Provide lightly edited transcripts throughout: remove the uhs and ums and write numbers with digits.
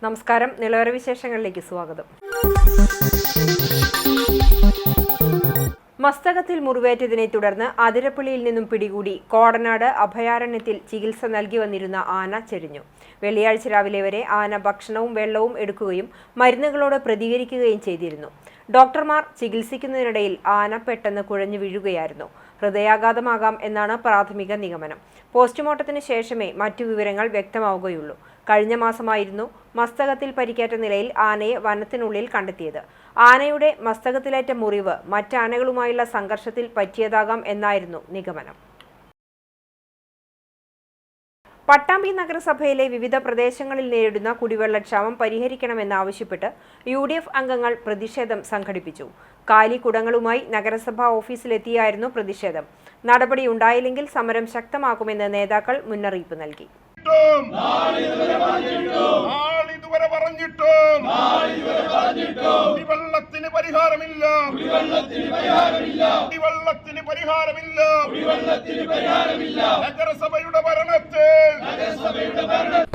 നമസ്കാരം. നിലവര വിശേഷങ്ങളിലേക്ക് സ്വാഗതം. മസ്തകത്തിൽ മുറിവേറ്റതിനെ തുടർന്ന് അതിരപ്പള്ളിയിൽ നിന്നും പിടികൂടി കോടനാട് അഭയാരണ്യത്തിൽ ചികിത്സ നൽകി വന്നിരുന്ന ആന ചെരിഞ്ഞു. വെള്ളിയാഴ്ച രാവിലെ വരെ ആന ഭക്ഷണവും വെള്ളവും എടുക്കുകയും മരുന്നുകളോട് പ്രതികരിക്കുകയും ചെയ്തിരുന്നു. ഡോക്ടർമാർ ചികിത്സിക്കുന്നതിനിടയിൽ ആന പെട്ടെന്ന് കുഴഞ്ഞു വീഴുകയായിരുന്നു. ഹൃദയാഘാതമാകാം എന്നാണ് പ്രാഥമിക നിഗമനം. പോസ്റ്റ്മോർട്ടത്തിന് ശേഷമേ മറ്റു വിവരങ്ങൾ വ്യക്തമാവുകയുള്ളൂ. കഴിഞ്ഞ മാസമായിരുന്നു മസ്തകത്തിൽ പരിക്കേറ്റ നിലയിൽ ആനയെ വനത്തിനുള്ളിൽ കണ്ടെത്തിയത്. ആനയുടെ മസ്തകത്തിലേറ്റ മുറിവ് മറ്റാനകളുമായുള്ള സംഘർഷത്തിൽ പറ്റിയതാകാം എന്നായിരുന്നു നിഗമനം. പട്ടാമ്പി നഗരസഭയിലെ വിവിധ പ്രദേശങ്ങളിൽ നേരിടുന്ന കുടിവെള്ളക്ഷാമം പരിഹരിക്കണമെന്നാവശ്യപ്പെട്ട് UDF അംഗങ്ങൾ പ്രതിഷേധം സംഘടിപ്പിച്ചു. കാലി കുടങ്ങളുമായി നഗരസഭാ ഓഫീസിലെത്തിയായിരുന്നു പ്രതിഷേധം. നടപടിയുണ്ടായില്ലെങ്കിൽ സമരം ശക്തമാക്കുമെന്ന് നേതാക്കൾ മുന്നറിയിപ്പ് നൽകി. കുടിവെള്ളത്തിന് പരിഹാരമില്ല. നഗരസഭയുടെ ഭരണത്തിൽ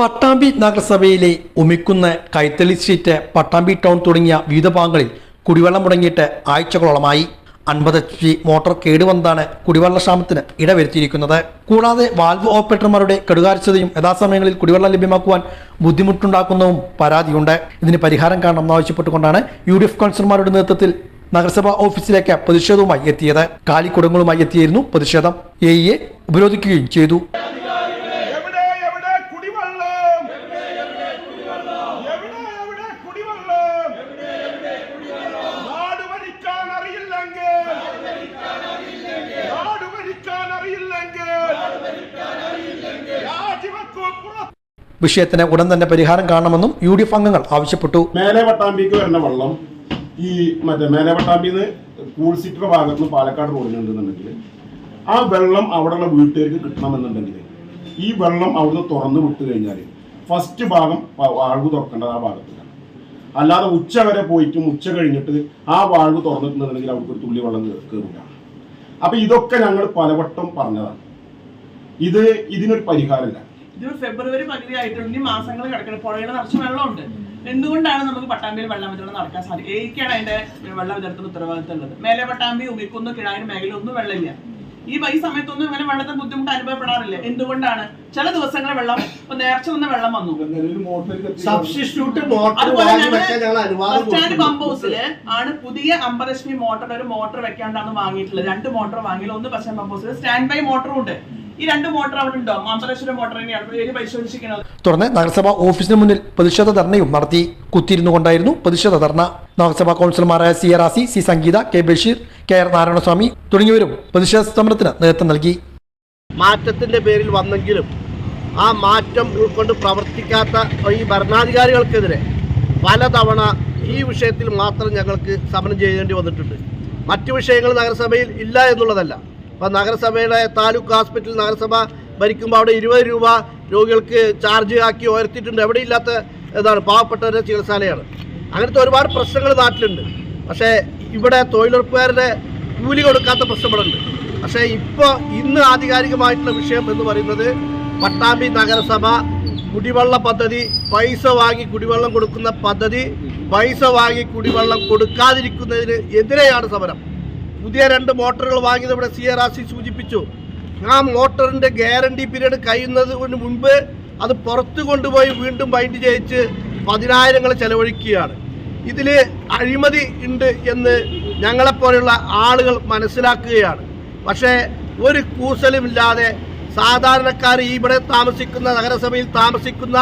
പട്ടാമ്പി നഗരസഭയിലെ ഉമിക്കുന്ന്, കൈത്തളി സ്ട്രീറ്റ്, പട്ടാമ്പി ടൗൺ തുടങ്ങിയ വിവിധ ഭാഗങ്ങളിൽ കുടിവെള്ളം മുടങ്ങിയിട്ട് ആഴ്ചകളോളമായി. 50 HP മോട്ടോർ കേടുവന്നതാണ് കുടിവെള്ളക്ഷാമത്തിന് ഇടവരുത്തിയിരിക്കുന്നത്. കൂടാതെ വാൽവ് ഓപ്പറേറ്റർമാരുടെ കെടുകാര്യസ്ഥതയും യഥാസമയങ്ങളിൽ കുടിവെള്ളം ലഭ്യമാക്കുവാൻ ബുദ്ധിമുട്ടുണ്ടാക്കുന്നതും പരാതിയുണ്ട്. ഇതിന് പരിഹാരം കാണണമെന്നാവശ്യപ്പെട്ടുകൊണ്ടാണ് UDF കൗൺസിലർമാരുടെ നേതൃത്വത്തിൽ നഗരസഭാ ഓഫീസിലേക്ക് പ്രതിഷേധവുമായി എത്തിയത്. കാലിക്കുടങ്ങളുമായി എത്തിയായിരുന്നു പ്രതിഷേധം. AE ഉപരോധിക്കുകയും ചെയ്തു. വിഷയത്തിന് ഉടൻ തന്നെ പരിഹാരം കാണണമെന്നും UDF അംഗങ്ങൾ ആവശ്യപ്പെട്ടു. മേലെ പട്ടാമ്പിക്ക് വരുന്ന വെള്ളം ഈ മേലെ പട്ടാമ്പിന്ന് കൂൾസിറ്റർ ഭാഗത്ത് നിന്ന് പാലക്കാട് റോഡിനുണ്ടെന്നുണ്ടെങ്കിൽ ആ വെള്ളം അവിടെയുള്ള വീട്ടുകാർക്ക് കിട്ടണമെന്നുണ്ടെങ്കിൽ ഈ വെള്ളം അവിടുന്ന് തുറന്നു വിട്ടു കഴിഞ്ഞാൽ ഫസ്റ്റ് ഭാഗം വാൾവ് തുറക്കേണ്ടത് ആ ഭാഗത്തിലാണ്. അല്ലാതെ ഉച്ച വരെ പോയിട്ടും ഉച്ച കഴിഞ്ഞിട്ട് ആ വാൾവ് തുറന്നിട്ടുണ്ടെന്നുണ്ടെങ്കിൽ അവർക്ക് ഒരു തുള്ളി വെള്ളം കയറില്ല. അപ്പൊ ഇതൊക്കെ ഞങ്ങൾ പലവട്ടം പറഞ്ഞതാണ്. ഇതിനൊരു പരിഹാരമില്ല. ഇത് ഫെബ്രുവരി പകുതിയായിട്ടുണ്ട്. ഇനി മാസങ്ങൾ കിടക്കണം. പുഴയുടെ നിറച്ച് വെള്ളമുണ്ട്. എന്തുകൊണ്ടാണ് നമുക്ക് പട്ടാമ്പിയിൽ വെള്ളം വിതരണം നടക്കാൻ സാധിക്കും? ഏക്കാണ് അതിന്റെ വെള്ളം വിതരണത്തിന് ഉത്തരവാദിത്തം ഉള്ളത്. മേലെ പട്ടാമ്പി, ഉമിക്കുന്ന്, കിഴായിന് മേഖലയൊന്നും വെള്ളമില്ല. ഈ സമയത്തൊന്നും ഇങ്ങനെ വെള്ളത്തിന് ബുദ്ധിമുട്ട് അനുഭവപ്പെടാറില്ല. എന്തുകൊണ്ടാണ്? ചില ദിവസങ്ങളിൽ വെള്ളം നേർച്ച വന്ന വെള്ളം വന്നു. അതുപോലെ ബസ് സ്റ്റാൻഡ് പമ്പ് ഹൗസില് ആണ് പുതിയ 50 HP മോട്ടർ ഒരു മോട്ടർ വെക്കാണ്ടാണ് വാങ്ങിയിട്ടുള്ളത്. 2 മോട്ടർ വാങ്ങിയില്ല. ഒന്ന് ബസ് സ്റ്റാൻഡ് പമ്പ് ഹൗസിൽ സ്റ്റാൻഡ് ബൈ മോട്ടറും ഉണ്ട്. ഈ 2 മോട്ടർ അവിടെ ഉണ്ടോ? 50 ലക്ഷം മോട്ടർ തന്നെയാണ് പരിശോധിച്ചിരിക്കുന്നത്. തുടർന്ന് നഗരസഭാ ഓഫീസിന് മുന്നിൽ പ്രതിഷേധ ധർണയും നടത്തി. കുത്തിയിരുന്നു കൊണ്ടായിരുന്നു പ്രതിഷേധ ധർണ. നഗരസഭാ കൗൺസിലർമാരായ CA റാസി, C സംഗീത, K ബഷീർ, KR നാരായണസ്വാമി തുടങ്ങിയവരും പ്രതിഷേധ സമരത്തിന് നേതൃത്വം നൽകി. മാറ്റത്തിന്റെ പേരിൽ വന്നെങ്കിലും ആ മാറ്റം ഉൾക്കൊണ്ട് പ്രവർത്തിക്കാത്ത ഈ ഭരണാധികാരികൾക്കെതിരെ പലതവണ ഈ വിഷയത്തിൽ മാത്രം ഞങ്ങൾക്ക് സമരം ചെയ്യേണ്ടി വന്നിട്ടുണ്ട്. മറ്റു വിഷയങ്ങൾ നഗരസഭയിൽ ഇല്ല എന്നുള്ളതല്ല. അപ്പോൾ നഗരസഭയുടെ താലൂക്ക് ഹോസ്പിറ്റൽ നഗരസഭ ഭരിക്കുമ്പോൾ അവിടെ 20 രൂപ രോഗികൾക്ക് ചാർജ് ആക്കി ഉയർത്തിയിട്ടുണ്ട്. എവിടെയില്ലാത്ത ഇതാണ് പാവപ്പെട്ടവരുടെ ചികിത്സാലയാണ്. അങ്ങനത്തെ ഒരുപാട് പ്രശ്നങ്ങൾ നാട്ടിലുണ്ട്. പക്ഷേ ഇവിടെ തൊഴിലുറപ്പുകാരുടെ കൂലി കൊടുക്കാത്ത പ്രശ്നങ്ങളുണ്ട്. പക്ഷേ ഇന്ന് ആധികാരികമായിട്ടുള്ള വിഷയം എന്ന് പറയുന്നത് പട്ടാമ്പി നഗരസഭ കുടിവെള്ള പദ്ധതി, പൈസ വാങ്ങി കുടിവെള്ളം കൊടുക്കുന്ന പദ്ധതി, പൈസ വാങ്ങി കുടിവെള്ളം കൊടുക്കാതിരിക്കുന്നതിന് എതിരെയാണ് സമരം. പുതിയ 2 മോട്ടോറുകൾ വാങ്ങിയത് ഇവിടെ CA റാസി സൂചിപ്പിച്ചു. ആ മോട്ടറിൻ്റെ ഗ്യാരണ്ടി പീരീഡ് കഴിയുന്നതിന് മുൻപ് അത് പുറത്തു കൊണ്ടുപോയി വീണ്ടും ബൈൻഡ് ചെയ്യിച്ച് 10,000 ചെലവഴിക്കുകയാണ്. ഇതിൽ അഴിമതി ഉണ്ട് എന്ന് ഞങ്ങളെപ്പോലെയുള്ള ആളുകൾ മനസ്സിലാക്കുകയാണ്. പക്ഷേ ഒരു കൂസലുമില്ലാതെ സാധാരണക്കാർ ഇവിടെ താമസിക്കുന്ന നഗരസഭയിൽ താമസിക്കുന്ന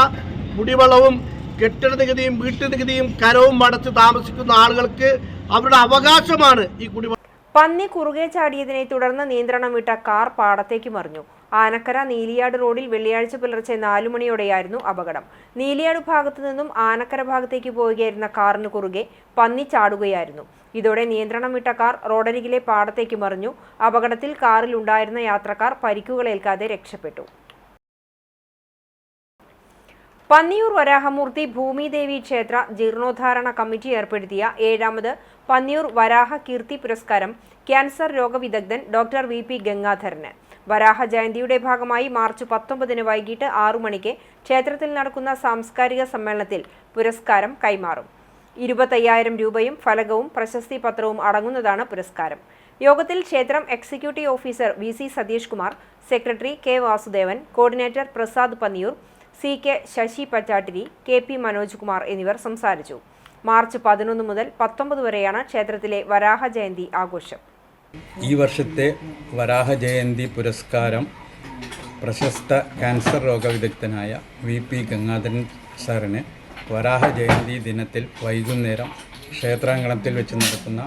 കുടിവെള്ളവും കെട്ടിട നികുതിയും വീട്ടുനികുതിയും കരവും അടച്ച് താമസിക്കുന്ന ആളുകൾക്ക് അവരുടെ അവകാശമാണ് ഈ കുടിവെള്ളം. പന്നി കുറുകെ ചാടിയതിനെ തുടർന്ന് നിയന്ത്രണം വിട്ട കാർ പാടത്തേക്ക് മറിഞ്ഞു. ആനക്കര നീലിയാട് റോഡിൽ വെള്ളിയാഴ്ച പുലർച്ചെ 4 മണിയോടെയായിരുന്നു അപകടം. നീലിയാട് ഭാഗത്തു നിന്നും ആനക്കര ഭാഗത്തേക്ക് പോവുകയായിരുന്ന കാറിന് കുറുകെ പന്നി ചാടുകയായിരുന്നു. ഇതോടെ നിയന്ത്രണം വിട്ട കാർ റോഡരികിലെ പാടത്തേക്ക് മറിഞ്ഞു. അപകടത്തിൽ കാറിൽ ഉണ്ടായിരുന്ന യാത്രക്കാർ പരിക്കുകളേൽക്കാതെ രക്ഷപ്പെട്ടു. പന്നിയൂർ വരാഹമൂർത്തി ഭൂമിദേവി ക്ഷേത്ര ജീർണോദ്ധാരണ കമ്മിറ്റി ഏർപ്പെടുത്തിയ 7ാമത് പന്നിയൂർ വരാഹ കീർത്തി പുരസ്കാരം cancer രോഗവിദഗ്ധൻ doctor VP Gangadharan. Varaha ജയന്തിയുടെ ഭാഗമായി മാർച്ച് 19 വൈകിട്ട് 6 മണിക്ക് ക്ഷേത്രത്തിൽ നടക്കുന്ന സാംസ്കാരിക സമ്മേളനത്തിൽ പുരസ്കാരം കൈമാറും. 25,000 രൂപയും ഫലകവും പ്രശസ്തി പത്രവും അടങ്ങുന്നതാണ് പുരസ്കാരം. യോഗത്തിൽ ക്ഷേത്രം executive officer VC Satheesh Kumar, secretary K Vasudevan, coordinator Prasad Panniyur, CK Sasi Pachattiri, KP Manoj Kumar എന്നിവർ സംസാരിച്ചു. മാർച്ച് 11 മുതൽ 19 വരെയാണ് ക്ഷേത്രത്തിലെ വരാഹ ജയന്തി ആഘോഷം. ഈ വർഷത്തെ വരാഹ ജയന്തി പുരസ്കാരം പ്രശസ്ത ക്യാൻസർ രോഗവിദഗ്ധനായ VP ഗംഗാധരൻ സാറിന് വരാഹ ജയന്തി ദിനത്തിൽ വൈകുന്നേരം ക്ഷേത്രാങ്കണത്തിൽ വെച്ച് നടക്കുന്ന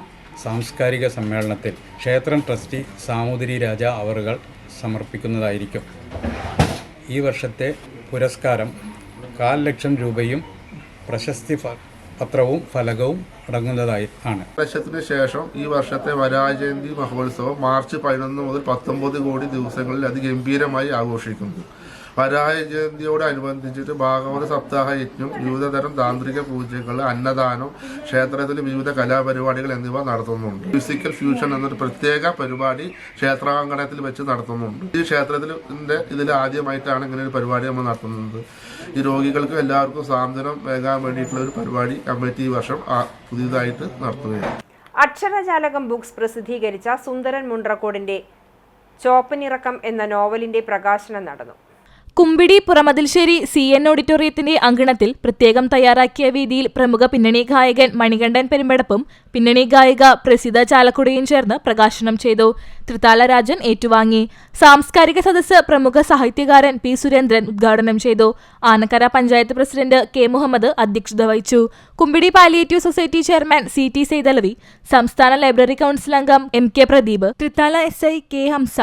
സാംസ്കാരിക സമ്മേളനത്തിൽ ക്ഷേത്രം ട്രസ്റ്റി സാമൂതിരി രാജ അവറുകൾ സമർപ്പിക്കുന്നതായിരിക്കും. ഈ വർഷത്തെ പുരസ്കാരം 1,00,000 രൂപയും പ്രശസ്തി പത്രവും ഫലകവും അടങ്ങുന്നതായി ആണ്. വർഷത്തിന് ശേഷം ഈ വർഷത്തെ വരാഹ ജയന്തി മഹോത്സവം മാർച്ച് 11 മുതൽ 19 കൂടി ദിവസങ്ങളിൽ അതിഗംഭീരമായി ആഘോഷിക്കുന്നു. വരാഹ ജയന്തിയോടനുബന്ധിച്ചിട്ട് ഭാഗവത സപ്താഹ യജ്ഞം, വിവിധതരം താന്ത്രിക പൂജകൾ, അന്നദാനം, ക്ഷേത്രത്തിലെ വിവിധ കലാപരിപാടികൾ എന്നിവ നടത്തുന്നുണ്ട്. ഫിസിക്കൽ ഫ്യൂഷൻ എന്നൊരു പ്രത്യേക പരിപാടി ക്ഷേത്രാങ്കണത്തിൽ വെച്ച് നടത്തുന്നുണ്ട്. ഈ ക്ഷേത്രത്തിൻ്റെ ഇതിൽ ആദ്യമായിട്ടാണ് ഇങ്ങനെ ഒരു പരിപാടി നമ്മൾ നടത്തുന്നത്. ഈ രോഗികൾക്ക് എല്ലാവർക്കും സാന്ത്വനം വേകാൻ വേണ്ടിയിട്ടുള്ള ഒരു പരിപാടി കമ്മിറ്റി ഈ വർഷം പുതിയതായിട്ട് നടത്തുകയാണ്. അക്ഷരജാലകം ബുക്സ് പ്രസിദ്ധീകരിച്ച സുന്ദരൻ മുണ്ട്രക്കോടിന്റെ ചോപ്പനിറക്കം എന്ന നോവലിന്റെ പ്രകാശനം നടന്നു. കുമ്പിടി പുറമതിൽശ്ശേരി CN ഓഡിറ്റോറിയത്തിന്റെ അങ്കണത്തിൽ പ്രത്യേകം തയ്യാറാക്കിയ വേദിയിൽ പ്രമുഖ പിന്നണി ഗായകൻ മണികണ്ഠൻ പെരുമ്പടപ്പും പിന്നണി ഗായിക പ്രസിദ്ധ ചാലക്കുടിയും ചേർന്ന് പ്രകാശനം ചെയ്തു. തൃത്താല രാജൻ ഏറ്റുവാങ്ങി. സാംസ്കാരിക സദസ്സ് പ്രമുഖ സാഹിത്യകാരൻ P. സുരേന്ദ്രൻ ഉദ്ഘാടനം ചെയ്തു. Anakkara panchayat president K. മുഹമ്മദ് അധ്യക്ഷത വഹിച്ചു. Kumbidi palliative society chairman CT Saithalavi, സംസ്ഥാന ലൈബ്രറി കൗൺസിൽ അംഗം MK Pradeep, Thrithala SI K. Hamsa,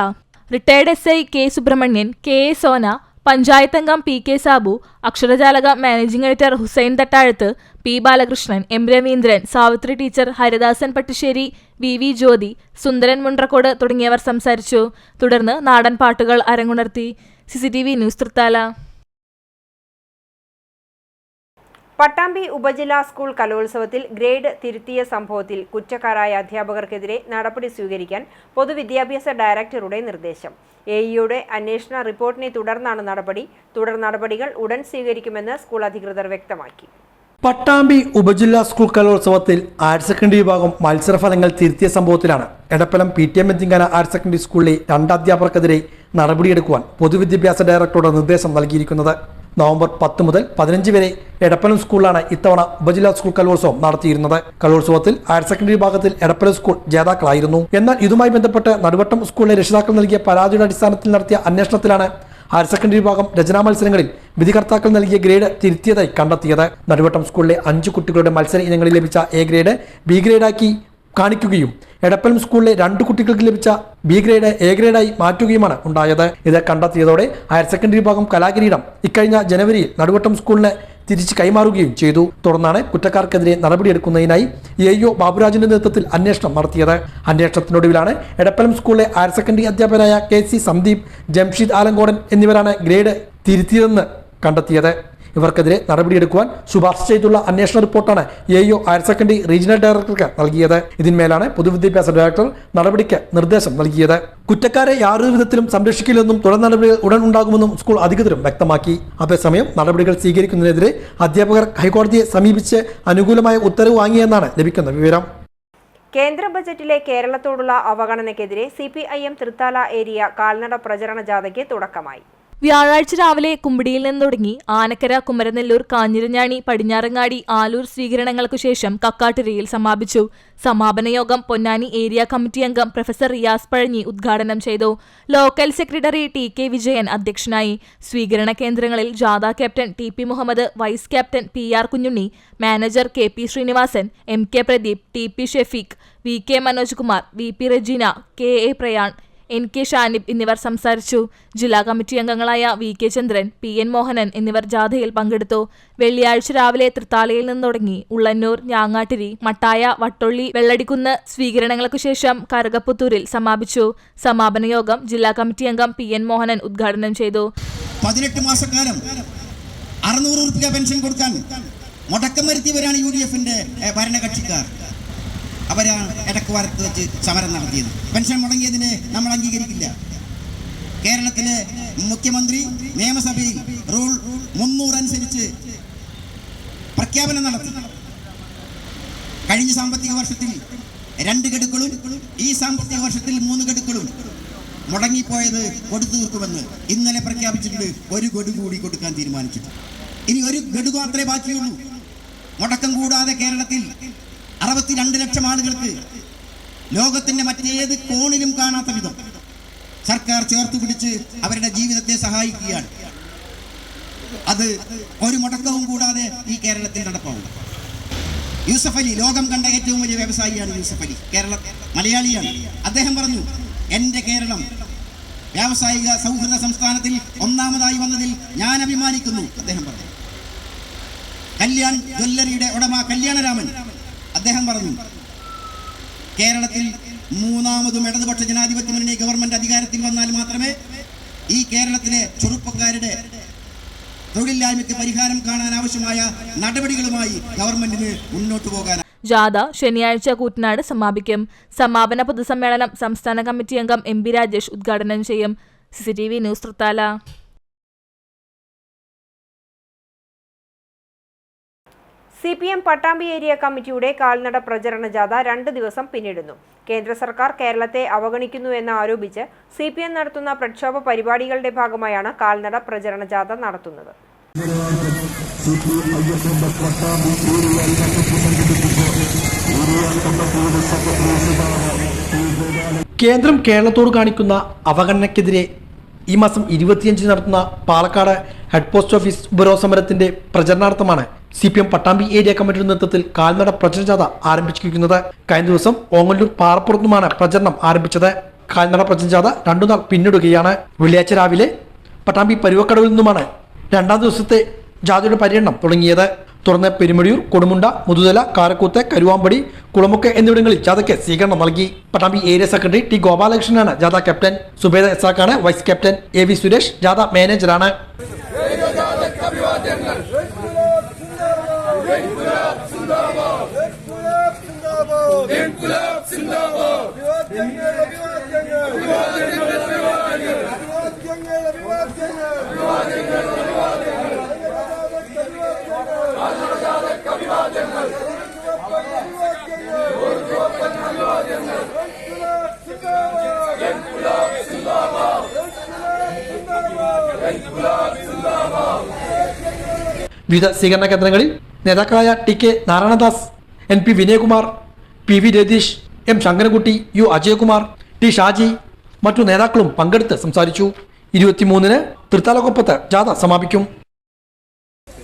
retired SI K. Subrahmanyan, KA Sona, panchayat അംഗം PK Sabu, Aksharajalaka managing editor Hussain Thattazhath, P. Balakrishnan, M. Raveendran, Savithri teacher, Haridasan Pattusseri, VV Jyothi, Sundaran Mundrakode തുടങ്ങിയവർ സംസാരിച്ചു. തുടർന്ന് നാടൻ പാട്ടുകൾ അരങ്ങുണർത്തി. CCTV news Thrithala. പട്ടാമ്പി ഉപജില്ലാ സ്കൂൾ കലോത്സവത്തിൽ ഗ്രേഡ് തിരുത്തിയ സംഭവത്തിൽ കുറ്റക്കാരായ അധ്യാപകർക്കെതിരെ നടപടി സ്വീകരിക്കാൻ പൊതുവിദ്യാഭ്യാസ ഡയറക്ടറുടെ നിർദ്ദേശം. AEയുടെ അന്വേഷണ റിപ്പോർട്ടിനെ തുടർന്നാണ് നടപടി. തുടർ നടപടികൾ ഉടൻ സ്വീകരിക്കുമെന്ന് സ്കൂൾ അധികൃതർ വ്യക്തമാക്കി. പട്ടാമ്പി ഉപജില്ലാ സ്കൂൾ കലോത്സവത്തിൽ ഹയർ സെക്കൻഡറി വിഭാഗം മത്സരഫലങ്ങൾ തിരുത്തിയ സംഭവത്തിലാണ് എടപ്പലം PTM മെഞ്ചിങ്ങാന ഹയർ സെക്കൻഡറി സ്കൂളിലെ 2 അധ്യാപകർക്കെതിരെ നടപടിയെടുക്കുവാൻ പൊതുവിദ്യാഭ്യാസ ഡയറക്ടറുടെ നിർദ്ദേശം നൽകിയിരിക്കുന്നത്. നവംബർ 10 മുതൽ 15 വരെ എടപ്പലം സ്കൂളിലാണ് ഇത്തവണ ഉപജില്ലാ സ്കൂൾ കലോത്സവം നടത്തിയിരുന്നത്. കലോത്സവത്തിൽ ഹയർ സെക്കൻഡറി വിഭാഗത്തിൽ എടപ്പലം സ്കൂൾ ജേതാക്കളായിരുന്നു. എന്നാൽ ഇതുമായി ബന്ധപ്പെട്ട് നടുവട്ടം സ്കൂളിലെ രക്ഷിതാക്കൾ നൽകിയ പരാതിയുടെ അടിസ്ഥാനത്തിൽ നടത്തിയ അന്വേഷണത്തിലാണ് ഹയർ സെക്കൻഡറി വിഭാഗം രചനാ മത്സരങ്ങളിൽ വിധികർത്താക്കൾ നൽകിയ ഗ്രേഡ് തിരുത്തിയതായി കണ്ടെത്തിയത്. നടുവട്ടം സ്കൂളിലെ 5 കുട്ടികളുടെ മത്സര ഇനങ്ങളിൽ ലഭിച്ച A ഗ്രേഡ് B ഗ്രേഡാക്കി കാണിക്കുകയും എടപ്പലം സ്കൂളിലെ 2 കുട്ടികൾക്ക് ലഭിച്ച B ഗ്രേഡ് A ഗ്രേഡായി മാറ്റുകയുമാണ് ഉണ്ടായത്. ഇത് കണ്ടെത്തിയതോടെ ഹയർ സെക്കൻഡറി വിഭാഗം കലാകിരീടം ഇക്കഴിഞ്ഞ ജനുവരിയിൽ നടുവട്ടം സ്കൂളിന് തിരിച്ച് കൈമാറുകയും ചെയ്തു. തുടർന്നാണ് കുറ്റക്കാർക്കെതിരെ നടപടിയെടുക്കുന്നതിനായി AEO ബാബുരാജിന്റെ നേതൃത്വത്തിൽ അന്വേഷണം നടത്തിയത്. അന്വേഷണത്തിനൊടുവിലാണ് എടപ്പലം സ്കൂളിലെ ഹയർ സെക്കൻഡറി അധ്യാപകരായ KC സന്ദീപ്, ജംഷീദ് ആലങ്കോടൻ എന്നിവരാണ് ഗ്രേഡ് തിരുത്തിയതെന്ന് കണ്ടെത്തിയത്. ഇവർക്കെതിരെ നടപടിയെടുക്കുവാൻ ശുപാർശ ചെയ്തുള്ള അന്വേഷണ റിപ്പോർട്ടാണ് AEO ഹയർ സെക്കൻഡറി റീജിയണൽ ഡയറക്ടർക്ക് നൽകിയത്. ഇതിന്മേലാണ് പൊതുവിദ്യാഭ്യാസ ഡയറക്ടർ നടപടിക്ക് നിർദ്ദേശം നൽകിയത്. കുറ്റക്കാരെ യാതൊരു വിധത്തിലും സംരക്ഷിക്കില്ലെന്നും തുടർ നടപടികൾ ഉടൻ ഉണ്ടാകുമെന്നും സ്കൂൾ അധികൃതരും വ്യക്തമാക്കി. അതേസമയം നടപടികൾ സ്വീകരിക്കുന്നതിനെതിരെ അധ്യാപകർ ഹൈക്കോടതിയെ സമീപിച്ച് അനുകൂലമായ ഉത്തരവ് വാങ്ങിയെന്നാണ് ലഭിക്കുന്ന വിവരം. കേന്ദ്ര ബജറ്റിലെ കേരളത്തോടുള്ള അവഗണനയ്ക്കെതിരെ CPIM തൃത്താല ഏരിയ കാൽനട പ്രചരണ ജാഥയ്ക്ക് തുടക്കമായി. വ്യാഴാഴ്ച രാവിലെ കുമ്പിടിയിൽ നിന്ന് തുടങ്ങി ആനക്കര, കുമരനെല്ലൂർ, കാഞ്ഞിരഞ്ഞാണി, പടിഞ്ഞാറങ്ങാടി, ആലൂർ സ്വീകരണങ്ങൾക്കു ശേഷം കക്കാട്ടുരയിൽ സമാപിച്ചു. സമാപന യോഗം പൊന്നാനി ഏരിയ കമ്മിറ്റി അംഗം പ്രൊഫസർ റിയാസ് പഴഞ്ഞി ഉദ്ഘാടനം ചെയ്തു. ലോക്കൽ സെക്രട്ടറി TK വിജയൻ അധ്യക്ഷനായി. സ്വീകരണ കേന്ദ്രങ്ങളിൽ ജാഥ captain TP Muhammad, vice captain PR Kunhunni, manager KP Srinivasan, MK Pradeep, TP Shefeeq, VK Manoj Kumar, VP Rejeena, KA Prayan, NK Shanib എന്നിവർ സംസാരിച്ചു. ജില്ലാ കമ്മിറ്റി അംഗങ്ങളായ VK ചന്ദ്രൻ, PN മോഹനൻ എന്നിവർ ജാഥയിൽ പങ്കെടുത്തു. വെള്ളിയാഴ്ച രാവിലെ തൃത്താലയിൽ നിന്ന് തുടങ്ങി ഉള്ളന്നൂർ, ഞാങ്ങാട്ടിരി, മട്ടായ, വട്ടൊള്ളി, വെള്ളടിക്കുന്ന് സ്വീകരണങ്ങൾക്കു ശേഷം കറുകപ്പുത്തൂരിൽ സമാപിച്ചു. സമാപന യോഗം ജില്ലാ കമ്മിറ്റി അംഗം PN മോഹനൻ ഉദ്ഘാടനം ചെയ്തു. 18 മാസക്കാലം 600 രൂപ പെൻഷൻ കൊടുക്കാൻ മുടക്കം വരുത്തിയവരാണ് UDF-ന്റെ ഭരണകക്ഷിക്കാർ. അവരാണ് ഇടക്ക് വരത്ത് വെച്ച് സമരം നടത്തിയത്. പെൻഷൻ മുടങ്ങിയതിനെ നമ്മൾ അംഗീകരിക്കില്ല. കേരളത്തിലെ മുഖ്യമന്ത്രി നിയമസഭയിൽ റൂൾ 300 അനുസരിച്ച് പ്രഖ്യാപനം നടത്തി. കഴിഞ്ഞ സാമ്പത്തിക വർഷത്തിൽ 2 ഗഡുക്കളും ഈ സാമ്പത്തിക വർഷത്തിൽ 3 ഗഡുക്കളും മുടങ്ങിപ്പോയത് കൊടുത്തു തീർക്കുമെന്ന് ഇന്നലെ പ്രഖ്യാപിച്ചിട്ടുണ്ട്. 1 ഗഡു കൂടി കൊടുക്കാൻ തീരുമാനിച്ചിട്ടുണ്ട്. ഇനി 1 ഗഡു മാത്രമേ ബാക്കിയുള്ളൂ. മുടക്കം കൂടാതെ കേരളത്തിൽ 62 ലക്ഷം ആളുകൾക്ക് ലോകത്തിന്റെ മറ്റേത് കോണിലും കാണാത്ത വിധം സർക്കാർ ചേർത്ത് പിടിച്ച് അവരുടെ ജീവിതത്തെ സഹായിക്കുകയാണ്. അത് ഒരു മുടക്കവും കൂടാതെ ഈ കേരളത്തിൽ നടപ്പാവും. യൂസഫ് അലി, ലോകം കണ്ട ഏറ്റവും വലിയ വ്യവസായിയാണ് യൂസഫ് അലി. മലയാളിയാണ്. അദ്ദേഹം പറഞ്ഞു, എൻ്റെ കേരളം വ്യാവസായിക സൗഹൃദ സംസ്ഥാനത്തിൽ 1ാമതായി വന്നതിൽ ഞാൻ അഭിമാനിക്കുന്നു. അദ്ദേഹം പറഞ്ഞു. കല്യാൺ ജ്വല്ലറിയുടെ ഉടമ കല്യാണരാമൻ അദ്ദേഹം പറഞ്ഞു, കേരളത്തിൽ 3ാമതും ഇടതുപക്ഷ ജനാധിപത്യ മുന്നണി ഗവൺമെന്റ് അധികാരത്തിൽ വന്നാൽ മാത്രമേ ഈ കേരളത്തിലെ ചെറുപ്പക്കാരുടെ തൊഴിലില്ലായ്മയ്ക്ക് പരിഹാരം കാണാൻ ആവശ്യമായ നടപടികളുമായി ഗവൺമെന്റിന് മുന്നോട്ട് പോകാൻ. ജാഥ ശനിയാഴ്ച കൂറ്റനാട് സമാപിക്കും. സമാപന പൊതുസമ്മേളനം സംസ്ഥാന കമ്മിറ്റി അംഗം MP രാജേഷ് ഉദ്ഘാടനം ചെയ്യും. CCTV news Thrithala. CPM Pattambi area കമ്മിറ്റിയുടെ കാൽനട പ്രചരണ ജാഥ 2 ദിവസം പിന്നിടുന്നു. കേന്ദ്ര സർക്കാർ കേരളത്തെ അവഗണിക്കുന്നുവെന്ന് ആരോപിച്ച് CPM നടത്തുന്ന പ്രക്ഷോഭ പരിപാടികളുടെ ഭാഗമായാണ് കാൽനട പ്രചരണ ജാഥ നടത്തുന്നത്. കേന്ദ്രം കേരളത്തോട് കാണിക്കുന്ന അവഗണനയ്ക്കെതിരെ ഈ മാസം 25 നടത്തുന്ന പാലക്കാട് ഹെഡ് പോസ്റ്റ് ഓഫീസ് ഉപരോധ സമരത്തിന്റെ പ്രചരണാർത്ഥമാണ് CPM പട്ടാമ്പി ഏരിയ കമ്മിറ്റിയുടെ നേതൃത്വത്തിൽ കാൽനട പ്രചരണ ജാഥ ആരംഭിച്ചിരിക്കുന്നത്. കഴിഞ്ഞ ദിവസം ഓങ്ങല്ലൂർ പാറപ്പുറത്തുമാണ് പ്രചരണം ആരംഭിച്ചത്. കാൽനട പ്രചരണ ജാഥ 2 നാൾ പിന്നിടുകയാണ്. വെള്ളിയാഴ്ച രാവിലെ പട്ടാമ്പി പരുവക്കടവിൽ നിന്നുമാണ് 2ാം ദിവസത്തെ ജാഥയുടെ പര്യടനം തുടങ്ങിയത്. തുടർന്ന് പെരുമടിയൂർ, കൊടുമുണ്ട, മുതുതല, കാരക്കൂത്ത്, കരുവാമ്പടി, കുളമുക്ക് എന്നിവിടങ്ങളിൽ ജാഥയ്ക്ക് സ്വീകരണം നൽകി. പട്ടാമ്പി ഏരിയ സെക്രട്ടറി T ഗോപാലകൃഷ്ണനാണ് ജാഥ ക്യാപ്റ്റൻ. സുബേദ ഇസാഖാണ് വൈസ് ക്യാപ്റ്റൻ. AV സുരേഷ് ജാഥ മാനേജറാണ്. വിവിധ സ്വീകരണ കേന്ദ്രങ്ങളിൽ നേതാക്കളായ TK Narayanadas, NP Vinayakumar, PV Ratheesh, M Sankarankutty, U Ajayakumar, T Shaji മറ്റു നേതാക്കളും പങ്കെടുത്ത് സംസാരിച്ചു. 23-ന് തൃത്താലക്കൊപ്പത്ത് ജാഥ സമാപിക്കും.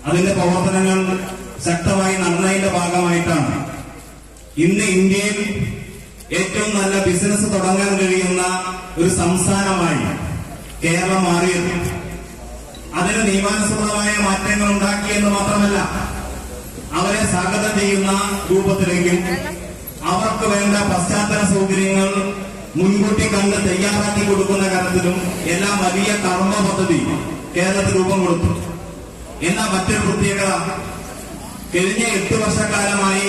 അതിന്റെ പ്രവർത്തനങ്ങൾ ശക്തമായി നടന്നതിന്റെ ഭാഗമായിട്ടാണ് ഇന്ന് ഇന്ത്യയിൽ ഏറ്റവും നല്ല ബിസിനസ് തുടങ്ങാൻ കഴിയുന്ന ഒരു സംസ്ഥാനമായി കേരളം മാറിയത്. അതിന് നിയമാനുസൃതമായ മാറ്റങ്ങൾ ഉണ്ടാക്കിയെന്ന് മാത്രമല്ല, അവരെ സ്വാഗതം ചെയ്യുന്ന രൂപത്തിലെങ്കിൽ അവർക്ക് വേണ്ട പശ്ചാത്തല സൗകര്യങ്ങൾ മുൻകൂട്ടി കണ്ട് തയ്യാറാക്കി കൊടുക്കുന്ന കാര്യത്തിലും എല്ലാം വലിയ കർമ്മ പദ്ധതി കേരളത്തിൽ രൂപം കൊടുത്തു. എന്നാൽ മറ്റൊരു പ്രത്യേകത, കഴിഞ്ഞ 8 വർഷക്കാലമായി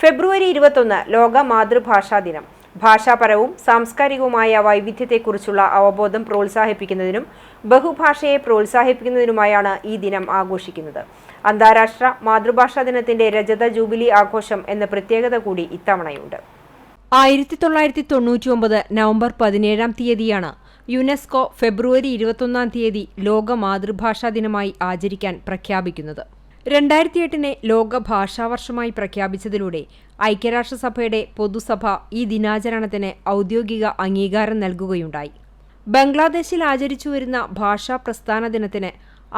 ഫെബ്രുവരി 21 ലോക മാതൃഭാഷാ ദിനം. ഭാഷാപരവും സാംസ്കാരികവുമായ വൈവിധ്യത്തെക്കുറിച്ചുള്ള അവബോധം പ്രോത്സാഹിപ്പിക്കുന്നതിനും ബഹുഭാഷയെ പ്രോത്സാഹിപ്പിക്കുന്നതിനുമായാണ് ഈ ദിനം ആഘോഷിക്കുന്നത്. അന്താരാഷ്ട്ര മാതൃഭാഷാ ദിനത്തിന്റെ രജത ജൂബിലി ആഘോഷം എന്ന പ്രത്യേകത കൂടി ഇത്തവണയുണ്ട്. 1999 നവംബർ 17-ാം തീയതിയാണ് യുനെസ്കോ ഫെബ്രുവരി 21-ാം തീയതി ലോക മാതൃഭാഷാ ദിനമായി ആചരിക്കാൻ പ്രഖ്യാപിക്കുന്നത്. 2008-നെ ലോക ഭാഷാവർഷമായി പ്രഖ്യാപിച്ചതിലൂടെ ഐക്യരാഷ്ട്രസഭയുടെ പൊതുസഭ ഈ ദിനാചരണത്തിന് ഔദ്യോഗിക അംഗീകാരം നൽകുകയുണ്ടായി. ബംഗ്ലാദേശിൽ ആചരിച്ചുവരുന്ന ഭാഷാ പ്രസ്ഥാന ദിനത്തിന്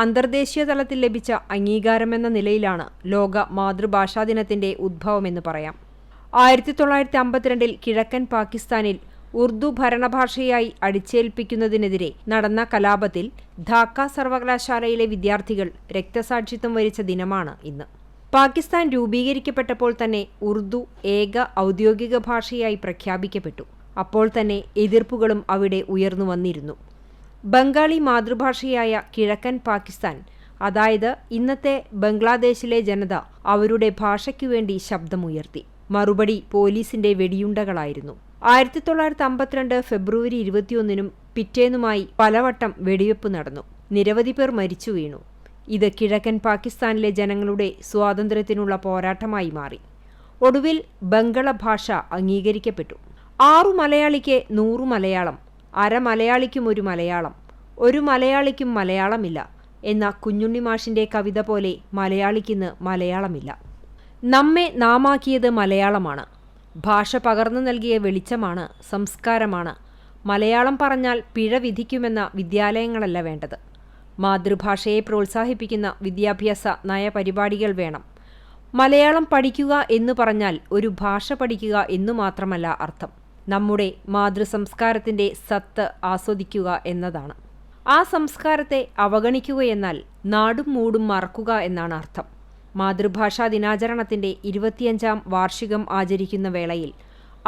അന്തർദേശീയ തലത്തിൽ ലഭിച്ച അംഗീകാരമെന്ന നിലയിലാണ് ലോക മാതൃഭാഷാ ദിനത്തിന്റെ ഉദ്ഭവമെന്ന് പറയാം. 1952-ൽ കിഴക്കൻ പാകിസ്ഥാനിൽ ഉറുദു ഭരണഭാഷയായി അടിച്ചേൽപ്പിക്കുന്നതിനെതിരെ നടന്ന കലാപത്തിൽ ധാക്ക സർവകലാശാലയിലെ വിദ്യാർത്ഥികൾ രക്തസാക്ഷിത്വം വരിച്ച ദിനമാണ് ഇന്ന്. പാകിസ്ഥാൻ രൂപീകരിക്കപ്പെട്ടപ്പോൾ തന്നെ ഉറുദു ഏക ഔദ്യോഗിക ഭാഷയായി പ്രഖ്യാപിക്കപ്പെട്ടു. അപ്പോൾ തന്നെ എതിർപ്പുകളും അവിടെ ഉയർന്നു വന്നിരുന്നു. ബംഗാളി മാതൃഭാഷയായ കിഴക്കൻ പാകിസ്ഥാൻ അതായത് ഇന്നത്തെ ബംഗ്ലാദേശിലെ ജനത അവരുടെ ഭാഷയ്ക്കു വേണ്ടി ശബ്ദമുയർത്തി. മറുപടി പോലീസിന്റെ വെടിയുണ്ടകളായിരുന്നു. 1952 ഫെബ്രുവരി 21 പിറ്റേന്നുമായി പലവട്ടം വെടിവെപ്പ് നടന്നു. നിരവധി പേർ മരിച്ചു വീണു. ഇത് കിഴക്കൻ പാകിസ്ഥാനിലെ ജനങ്ങളുടെ സ്വാതന്ത്ര്യത്തിനുള്ള പോരാട്ടമായി മാറി. ഒടുവിൽ ബംഗള ഭാഷ അംഗീകരിക്കപ്പെട്ടു. 6 മലയാളിക്ക് 100 മലയാളം, അര മലയാളിക്കും ഒരു മലയാളം, ഒരു മലയാളിക്കും മലയാളമില്ല എന്ന കുഞ്ഞുണ്ണി മാഷിന്റെ കവിത പോലെ മലയാളിക്കിന്ന് മലയാളമില്ല. നമ്മെ നാമാക്കിയത് മലയാളമാണ്. ഭാഷ പകർന്നു നൽകിയ വെളിച്ചമാണ്, സംസ്കാരമാണ്. മലയാളം പറഞ്ഞാൽ പിഴ വിധിക്കുമെന്ന വിദ്യാലയങ്ങളല്ല വേണ്ടത്. മാതൃഭാഷയെ പ്രോത്സാഹിപ്പിക്കുന്ന വിദ്യാഭ്യാസ നയപരിപാടികൾ വേണം. മലയാളം പഠിക്കുക എന്നു പറഞ്ഞാൽ ഒരു ഭാഷ പഠിക്കുക എന്നു മാത്രമല്ല അർത്ഥം. നമ്മുടെ മാതൃസംസ്കാരത്തിൻ്റെ സത്ത് ആസ്വദിക്കുക എന്നതാണ്. ആ സംസ്കാരത്തെ അവഗണിക്കുകയെന്നാൽ നാടും മൂടും മറക്കുക എന്നാണ് അർത്ഥം. മാതൃഭാഷാ ദിനാചരണത്തിൻ്റെ 25ാം വാർഷികം ആചരിക്കുന്ന വേളയിൽ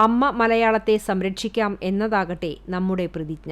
അമ്മ മലയാളത്തെ സംരക്ഷിക്കാം എന്നതാകട്ടെ നമ്മുടെ പ്രതിജ്ഞ.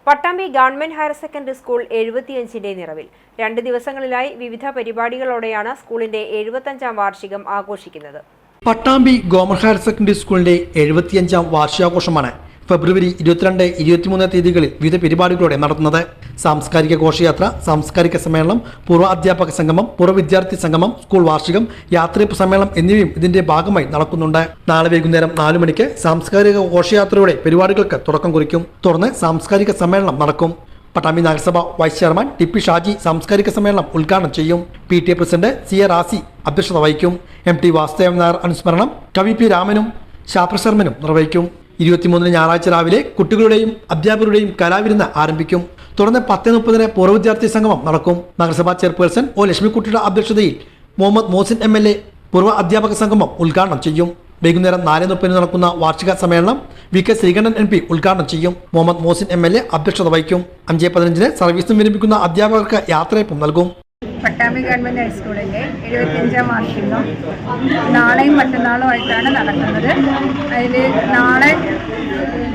Pattambi government higher secondary school 75ന്റെ നിറവിൽ 2 ദിവസങ്ങളിലായി വിവിധ പരിപാടികളോടെയാണ് സ്കൂളിന്റെ 75ാം വാർഷികം ആഘോഷിക്കുന്നത്. പട്ടാമ്പി ഗവൺമെന്റ് ഹയർ സെക്കൻഡറി സ്കൂളിന്റെ 75ാം വാർഷികാഘോഷമാണ് ഫെബ്രുവരി 22, 23 തീയതികളിൽ വിവിധ പരിപാടികളോടെ നടത്തുന്നത്. സാംസ്കാരിക ഘോഷയാത്ര, സാംസ്കാരിക സമ്മേളനം, പൂർവ്വ അധ്യാപക സംഗമം, പൂർവ്വ വിദ്യാർത്ഥി സംഗമം, സ്കൂൾ വാർഷികം, യാത്രയപ്പ് സമ്മേളനം എന്നിവയും ഇതിന്റെ ഭാഗമായി നടക്കുന്നുണ്ട്. നാളെ വൈകുന്നേരം 4 മണിക്ക് സാംസ്കാരിക ഘോഷയാത്രയുടെ പരിപാടികൾക്ക് തുടക്കം കുറിക്കും. തുടർന്ന് സാംസ്കാരിക സമ്മേളനം നടക്കും. പട്ടാമ്പി നഗരസഭ വൈസ് ചെയർമാൻ ടി.പി. ഷാജി സാംസ്കാരിക സമ്മേളനം ഉദ്ഘാടനം ചെയ്യും. PTA പ്രസിഡന്റ് CA റാസി അധ്യക്ഷത വഹിക്കും. MT വാസുദേവൻ നായർ അനുസ്മരണം, കവി P. രാമനും ശാസ്ത്രശർമ്മനും നിർവഹിക്കും. 23 ഞായറാഴ്ച രാവിലെ കുട്ടികളുടെയും അധ്യാപകരുടെയും കലാവിരുന്ന് ആരംഭിക്കും. തുടർന്ന് 10:30 പൂർവ്വ വിദ്യാർത്ഥി സംഗമം നടക്കും. നഗരസഭാ ചെയർപേഴ്സൺ O. ലക്ഷ്മിക്കുട്ടിയുടെ അധ്യക്ഷതയിൽ മുഹമ്മദ് മോസിൻ MLA പൂർവ്വ അധ്യാപക സംഗമം ഉദ്ഘാടനം ചെയ്യും. വൈകുന്നേരം 4:30 നടക്കുന്ന വാർഷിക സമ്മേളനം VK ശ്രീകണ്ഠൻ MP ഉദ്ഘാടനം ചെയ്യും. മുഹമ്മദ് മോസിൻ MLA അധ്യക്ഷത വഹിക്കും. 5:15 സർവീസിന് വിരമിക്കുന്ന അധ്യാപകർക്ക് യാത്രയപ്പും നൽകും. പട്ടാമ്പി ഗവൺമെൻറ് ഹൈസ്കൂളിൻ്റെ 75ാം വാർഷികം നാളെയും മറ്റന്നാളുമായിട്ടാണ് നടക്കുന്നത്. അതിൽ നാളെ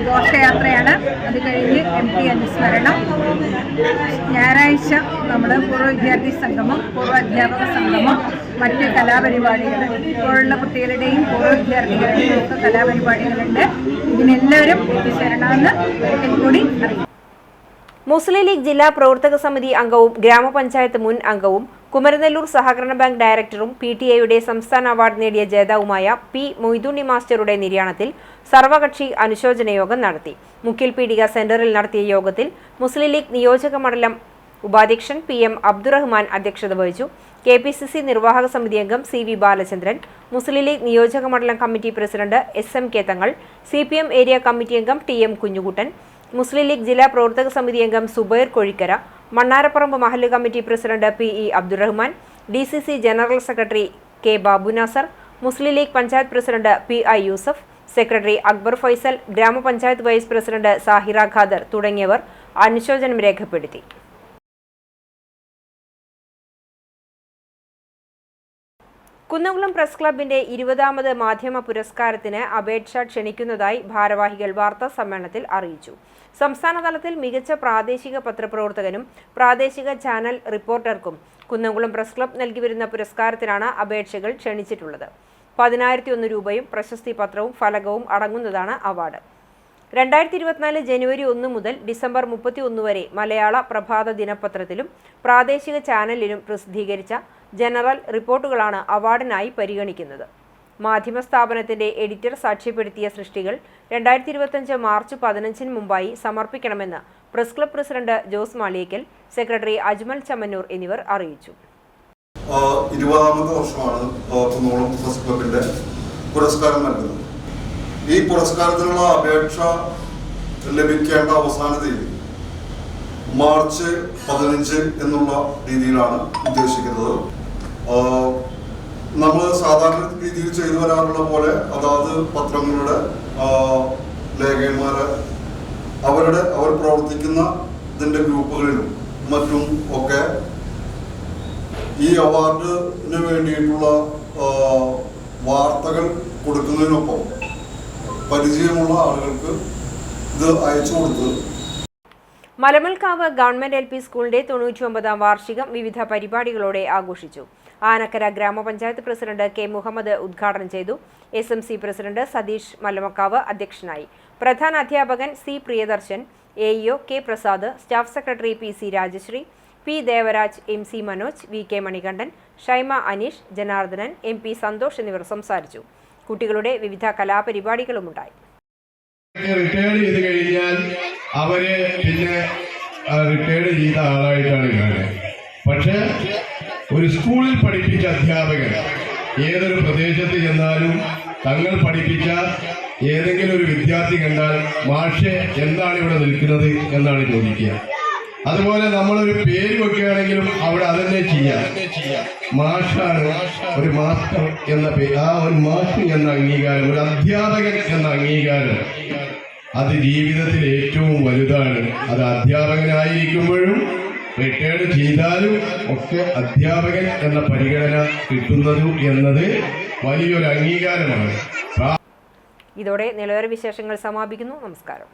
ഘോഷയാത്രയാണ്, അത് കഴിഞ്ഞ് MT അനുസ്മരണം, ഞായറാഴ്ച നമ്മൾ പൂർവ്വ വിദ്യാർത്ഥി സംഗമം, പൂർവ്വ അധ്യാപക സംഗമം, മറ്റ് കലാപരിപാടികൾ, ഇപ്പോഴുള്ള കുട്ടികളുടെയും പൂർവ്വ വിദ്യാർത്ഥികളുടെയും ഒക്കെ കലാപരിപാടികളുണ്ട്. ഇതിനെല്ലാവരും എത്തിച്ചേരണമെന്ന് ഒരിക്കൽ കൂടി അറിയിക്കും. മുസ്ലിം ലീഗ് ജില്ലാ പ്രവർത്തക സമിതി അംഗവും ഗ്രാമപഞ്ചായത്ത് മുൻ അംഗവും കുമരനെല്ലൂർ സഹകരണ ബാങ്ക് ഡയറക്ടറും PTA സംസ്ഥാന അവാർഡ് നേടിയ ജേതാവുമായ P. മൊയ്തുണ്ണി മാസ്റ്ററുടെ നിര്യാണത്തിൽ സർവകക്ഷി അനുശോചന യോഗം നടത്തി. മുക്കിൽ പീടിക സെന്ററിൽ നടത്തിയ യോഗത്തിൽ മുസ്ലിം ലീഗ് നിയോജക മണ്ഡലം ഉപാധ്യക്ഷൻ PM അബ്ദുറഹ്മാൻ അധ്യക്ഷത വഹിച്ചു. KPCC നിർവാഹക സമിതി അംഗം CV ബാലചന്ദ്രൻ, മുസ്ലിം ലീഗ് നിയോജക മണ്ഡലം committee president SMK Thangal, CPM area committee അംഗം TM കുഞ്ഞുകുട്ടൻ, മുസ്ലിം ലീഗ് ജില്ലാ പ്രവർത്തക സമിതി അംഗം സുബൈർ കൊഴിക്കര, മണ്ണാരപ്പറമ്പ് മഹല്ല് committee president PE Abdurahman, DCC general secretary K. Babu Nasar, Muslim League panchayat president PI Yusuf, secretary Akbar Faisal, ഗ്രാമപഞ്ചായത്ത് വൈസ് പ്രസിഡന്റ് സാഹിറ ഖാദർ തുടങ്ങിയവർ അനുശോചനം രേഖപ്പെടുത്തി. കുന്നംകുളം പ്രസ് ക്ലബിന്റെ 20ാമത് മാധ്യമ പുരസ്കാരത്തിന് അപേക്ഷ ക്ഷണിക്കുന്നതായി ഭാരവാഹികൾ വാർത്താ സമ്മേളനത്തിൽ അറിയിച്ചു. സംസ്ഥാന തലത്തിൽ മികച്ച പ്രാദേശിക പത്രപ്രവർത്തകനും പ്രാദേശിക ചാനൽ റിപ്പോർട്ടർക്കും കുന്നംകുളം പ്രസ് ക്ലബ് നൽകിവരുന്ന പുരസ്കാരത്തിനാണ് അപേക്ഷകൾ ക്ഷണിച്ചിട്ടുള്ളത്. 10,001 രൂപയും പ്രശസ്തി പത്രവും ഫലകവും അടങ്ങുന്നതാണ് അവാർഡ്. 2024 ജനുവരി 1 മുതൽ ഡിസംബർ 31 വരെ മലയാള പ്രഭാത ദിനപത്രത്തിലും പ്രാദേശിക ചാനലിലും പ്രസിദ്ധീകരിച്ച ജനറൽ റിപ്പോർട്ടുകളാണ് അവാർഡിനായി പരിഗണിക്കുന്നത്. മാധ്യമ സ്ഥാപനത്തിന്റെ എഡിറ്റർ സാക്ഷ്യപ്പെടുത്തിയ സൃഷ്ടികൾ 2025 മാർച്ച് 15 മുമ്പായി സമർപ്പിക്കണമെന്ന് press club president Jose Maliyekkal, secretary Ajmal Chammannur എന്നിവർ അറിയിച്ചു. 20ാമത്തെ വർഷമാണ് കുന്നംകുളം പ്രസ് ക്ലബിന്റെ പുരസ്കാരം നൽകുന്നത്. ഈ പുരസ്കാരത്തിനുള്ള അപേക്ഷ ലഭിക്കേണ്ട അവസാന തീയതി മാർച്ച് 15 എന്നുള്ള രീതിയിലാണ് ഉദ്ദേശിക്കുന്നത്. നമ്മൾ സാധാരണ രീതിയിൽ ചെയ്തു വരാറുള്ള പോലെ അതാത് പത്രങ്ങളുടെ ലേഖകന്മാരെ അവർ പ്രവർത്തിക്കുന്ന ഇതിൻ്റെ ഗ്രൂപ്പുകളിലും മറ്റും ഒക്കെ ഈ അവാർഡിന് വേണ്ടിയിട്ടുള്ള വാർത്തകൾ കൊടുക്കുന്നതിനൊപ്പം പരിചയമുള്ള ആളുകൾക്ക് ഇത് അയച്ചു കൊടുത്ത് മലമൽക്കാവ് ഗവൺമെന്റ് LP സ്കൂളിന്റെ 99ാം വാർഷികം വിവിധ പരിപാടികളോടെ ആഘോഷിച്ചു. ആനക്കര ഗ്രാമപഞ്ചായത്ത് പ്രസിഡന്റ് കെ മുഹമ്മദ് ഉദ്ഘാടനം ചെയ്തു. SMC പ്രസിഡന്റ് സതീഷ് മലമക്കാവ് അധ്യക്ഷനായി. പ്രധാന അധ്യാപകൻ C Priyadarshan, AEO K Prasad, staff secretary PC Rajasree, P Devaraj, MC Manoj, VK Manikandan, Shyma Aneesh, Janardhanan, MP Santhosh എന്നിവർ സംസാരിച്ചു. കുട്ടികളുടെ വിവിധ കലാപരിപാടികളുമുണ്ടായി. റിട്ടയർഡ് ചെയ്ത് കഴിഞ്ഞാൽ അവര് പിന്നെ റിട്ടയർഡ് ചെയ്ത ആളായിട്ടാണ് കാണുന്നത്. പക്ഷെ ഒരു സ്കൂളിൽ പഠിപ്പിച്ച അധ്യാപകൻ ഏതൊരു പ്രദേശത്ത് ചെന്നാലും തങ്ങൾ പഠിപ്പിച്ച ഏതെങ്കിലും ഒരു വിദ്യാർത്ഥി കണ്ടാൽ മാഷെ എന്താണ് ഇവിടെ നിൽക്കുന്നത് എന്നാണ് ചോദിക്കുക. അതുപോലെ നമ്മളൊരു പേര് വെക്കുകയാണെങ്കിലും അവിടെ അതന്നെ ചെയ്യാം. മാഷാണ് ഒരു മാസ്റ്റർ എന്ന പേര്, ആ ഒരു മാഷ് എന്ന അംഗീകാരം, ഒരു അധ്യാപകൻ എന്ന അംഗീകാരം അത് ജീവിതത്തിൽ ഏറ്റവും വലുതാണ്. അത് അധ്യാപകനായിരിക്കുമ്പോഴും റിട്ടയർഡ് ചെയ്താലും ഒക്കെ അധ്യാപകൻ എന്ന പരിഗണന കിട്ടുന്നത് എന്നത് വലിയൊരു അംഗീകാരമാണ്. ഇതോടെ നിലവര വിശേഷങ്ങൾ സമാപിക്കുന്നു. നമസ്കാരം.